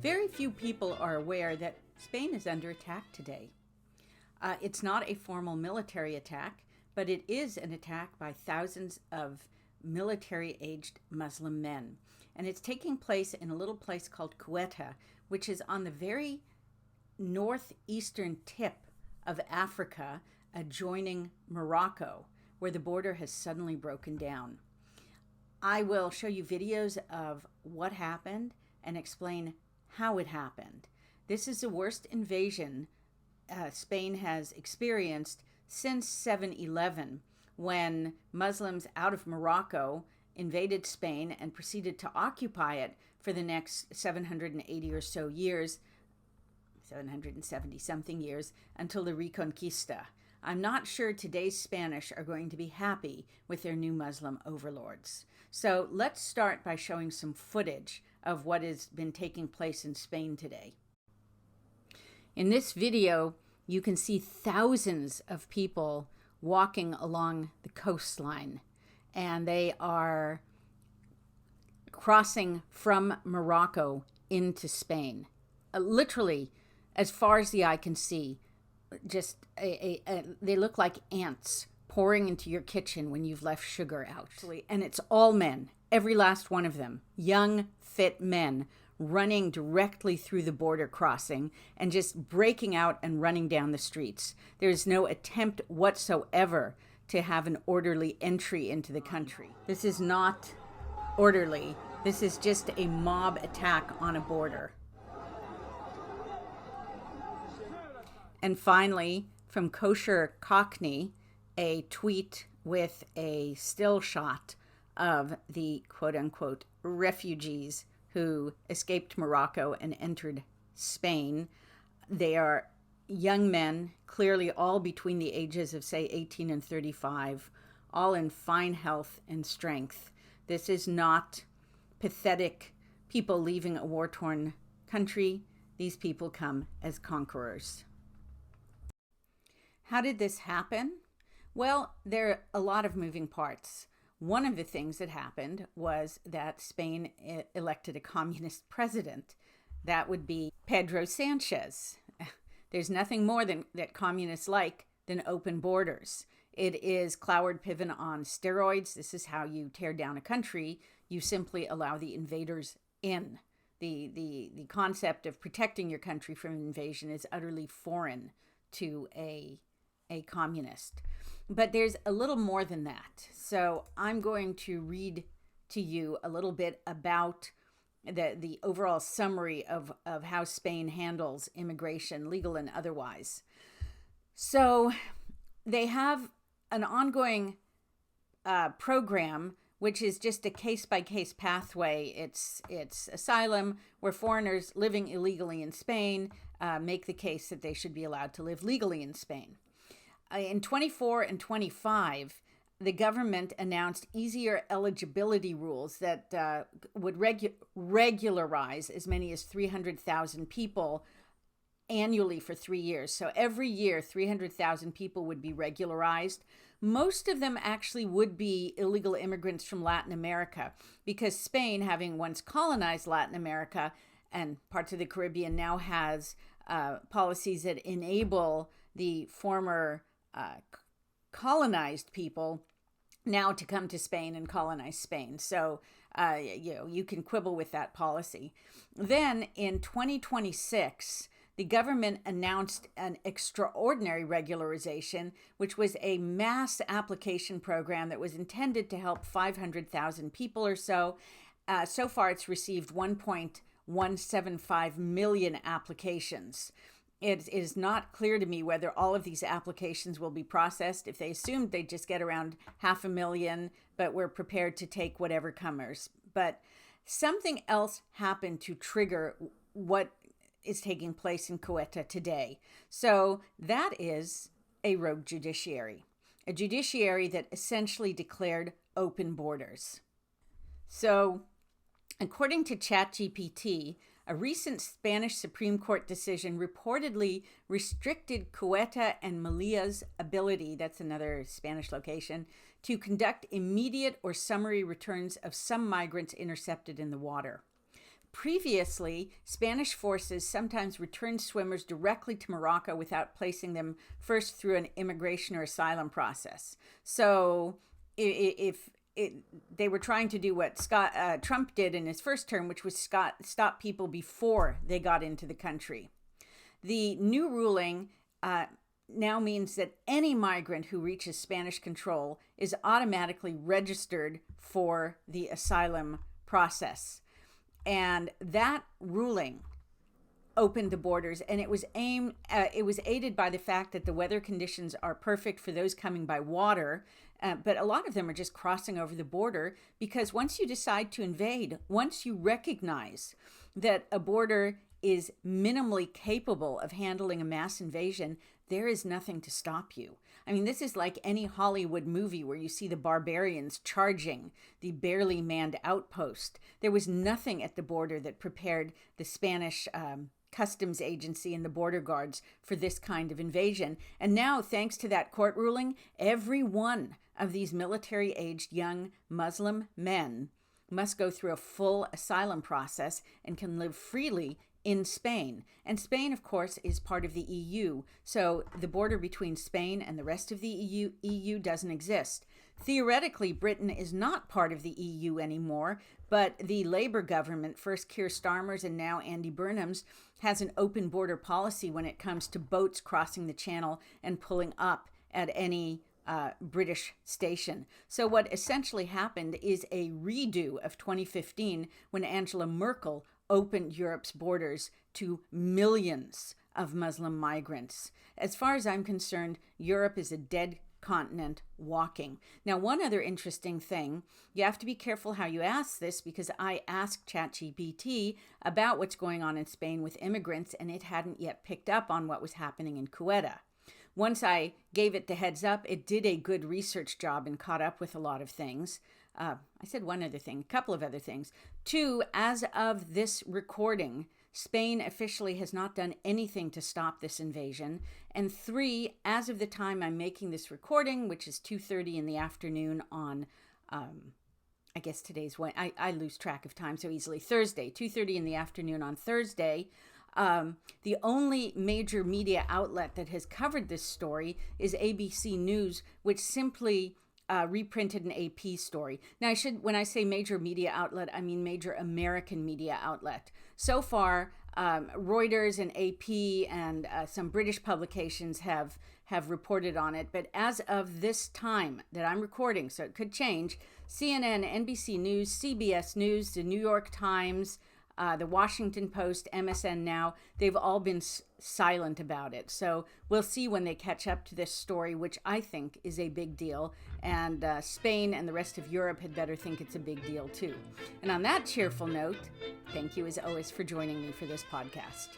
Very few people are aware that Spain is under attack today. It's not a formal military attack, but it is an attack by thousands of military-aged Muslim men. And it's taking place in a little place called Ceuta, which is on the very northeastern tip of Africa, adjoining Morocco, where the border has suddenly broken down. I will show you videos of what happened and explain how it happened. This is the worst invasion Spain has experienced since 7/11, when Muslims out of Morocco invaded Spain and proceeded to occupy it for the next 780 or so years, 770 something years, until the Reconquista. I'm not sure today's Spanish are going to be happy with their new Muslim overlords. So let's start by showing some footage of what has been taking place in Spain today. In this video, you can see thousands of people walking along the coastline, and they are crossing from Morocco into Spain. Literally, as far as the eye can see, just they look like ants pouring into your kitchen when you've left sugar out. And it's all men, every last one of them, young, fit men running directly through the border crossing and just breaking out and running down the streets. There's no attempt whatsoever to have an orderly entry into the country. This is not orderly. This is just a mob attack on a border. And finally, from Kosher Cockney, a tweet with a still shot of the quote-unquote refugees who escaped Morocco and entered Spain. They are young men, clearly all between the ages of, say, 18 and 35, all in fine health and strength. This is not pathetic people leaving a war-torn country. These people come as conquerors. How did this happen? Well, there are a lot of moving parts. One of the things that happened was that Spain elected a communist president. That would be Pedro Sanchez. There's nothing more that communists like than open borders. It is Cloward Piven on steroids. This is how you tear down a country. You simply allow the invaders in. The concept of protecting your country from invasion is utterly foreign to a communist. But there's a little more than that. So I'm going to read to you a little bit about the overall summary of how Spain handles immigration, legal and otherwise. So they have an ongoing program, which is just a case-by-case pathway. It's asylum, where foreigners living illegally in Spain make the case that they should be allowed to live legally in Spain. In 24 and 25, the government announced easier eligibility rules that would regularize as many as 300,000 people annually for 3 years. So every year, 300,000 people would be regularized. Most of them actually would be illegal immigrants from Latin America, because Spain, having once colonized Latin America and parts of the Caribbean, now has policies that enable the former colonized people now to come to Spain and colonize Spain. So, you can quibble with that policy. Then in 2026, the government announced an extraordinary regularization, which was a mass application program that was intended to help 500,000 people or so. So far, it's received 1.175 million applications. It is not clear to me whether all of these applications will be processed. If they assumed they'd just get around 500,000, but we're prepared to take whatever comers. But something else happened to trigger what is taking place in Ceuta today. So that is a rogue judiciary, a judiciary that essentially declared open borders. So according to ChatGPT, A recent Spanish Supreme Court decision reportedly restricted Ceuta and Melillas' ability, that's another Spanish location, to conduct immediate or summary returns of some migrants intercepted in the water. Previously, Spanish forces sometimes returned swimmers directly to Morocco without placing them first through an immigration or asylum process. So if they were trying to do what Trump did in his first term, which was stop people before they got into the country. The new ruling now means that any migrant who reaches Spanish control is automatically registered for the asylum process. And that ruling opened the borders, and it was aided by the fact that the weather conditions are perfect for those coming by water, but a lot of them are just crossing over the border, because once you decide to invade, once you recognize that a border is minimally capable of handling a mass invasion, there is nothing to stop you. I mean, this is like any Hollywood movie where you see the barbarians charging the barely manned outpost. There was nothing at the border that prepared the Spanish customs agency and the border guards for this kind of invasion. And now, thanks to that court ruling, every one of these military-aged young Muslim men must go through a full asylum process and can live freely in Spain. And Spain, of course, is part of the EU. So the border between Spain and the rest of the EU doesn't exist. Theoretically, Britain is not part of the EU anymore, but the Labour government, first Keir Starmer's and now Andy Burnham's, has an open border policy when it comes to boats crossing the channel and pulling up at any British station. So what essentially happened is a redo of 2015 when Angela Merkel opened Europe's borders to millions of Muslim migrants. As far as I'm concerned, Europe is a dead continent walking. Now, one other interesting thing, you have to be careful how you ask this, because I asked ChatGPT about what's going on in Spain with immigrants, and it hadn't yet picked up on what was happening in Ceuta. Once I gave it the heads up, it did a good research job and caught up with a lot of things. I said one other thing, a couple of other things. 2, as of this recording, Spain officially has not done anything to stop this invasion. And 3, as of the time I'm making this recording, which is 2:30 in the afternoon on, I guess today's when I lose track of time so easily, Thursday, 2:30 in the afternoon on Thursday, the only major media outlet that has covered this story is ABC News, which simply reprinted an AP story. Now, when I say major media outlet, I mean major American media outlet. So far, Reuters and AP and some British publications have reported on it. But as of this time that I'm recording, so it could change, CNN, NBC News, CBS News, the New York Times, the Washington Post, MSN Now, they've all been silent about it. So we'll see when they catch up to this story, which I think is a big deal. And Spain and the rest of Europe had better think it's a big deal too. And on that cheerful note, thank you as always for joining me for this podcast.